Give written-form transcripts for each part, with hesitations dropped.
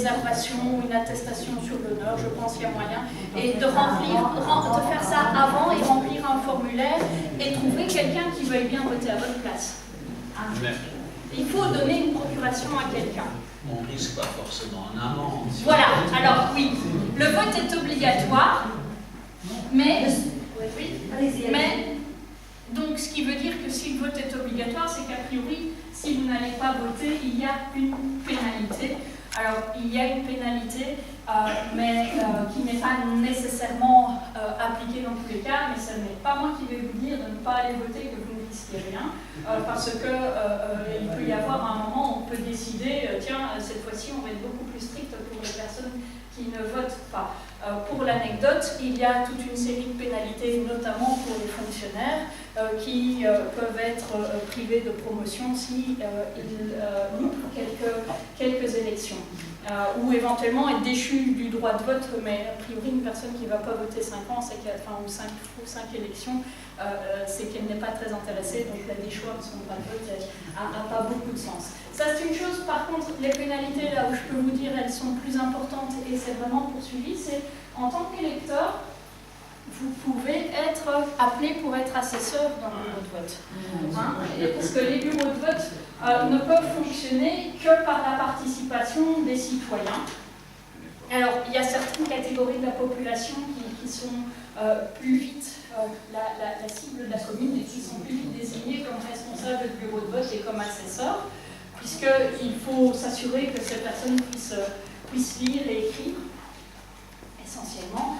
réservation, une attestation sur l'honneur, je pense qu'il y a moyen, et de faire ça avant et remplir un formulaire et trouver quelqu'un qui veuille bien voter à votre place. Il faut donner une procuration à quelqu'un. On ne risque pas forcément un amende. Voilà, alors oui, le vote est obligatoire, mais donc ce qui veut dire que si le vote est obligatoire, c'est qu'a priori, si vous n'allez pas voter, il y a une pénalité. Alors, il y a une pénalité, mais qui n'est pas nécessairement appliquée dans tous les cas, mais ce n'est pas moi qui vais vous dire de ne pas aller voter, que vous ne risquez rien, parce que il peut y avoir un moment où on peut décider, tiens, cette fois-ci, on va être beaucoup plus strict pour les personnes qui ne votent pas. Pour l'anecdote, il y a toute une série de pénalités, notamment pour les fonctionnaires, qui peuvent être privés de promotion si ils loupent quelques élections. Ou éventuellement être déchu du droit de vote, mais a priori une personne qui ne va pas voter 5 ans, c'est qu'elle, enfin, ou 5 élections, c'est qu'elle n'est pas très intéressée, donc la déchoir de son droit de vote n'a pas beaucoup de sens. Ça c'est une chose, par contre, les pénalités, là où je peux vous dire, elles sont plus importantes et c'est vraiment poursuivi, c'est en tant qu'électeur, vous pouvez être appelé pour être assesseur dans le bureau de vote. Parce que les bureaux de vote ne peuvent fonctionner que par la participation des citoyens. Alors, il y a certaines catégories de la population qui sont plus vite la cible de la commune et qui sont plus vite désignées comme responsables du bureau de vote et comme assesseurs, puisqu'il faut s'assurer que ces personnes puissent lire et écrire, essentiellement.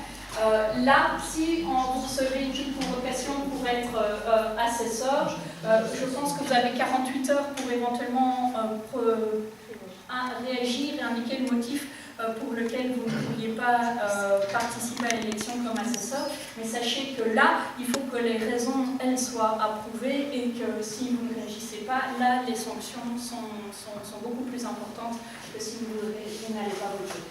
Là, si vous recevez une convocation pour être assesseur, je pense que vous avez 48 heures pour éventuellement réagir et indiquer le motif pour lequel vous ne pourriez pas participer à l'élection comme assesseur. Mais sachez que là, il faut que les raisons, elles, soient approuvées et que si vous ne réagissez pas, là, les sanctions sont beaucoup plus importantes que si vous n'allez pas voter.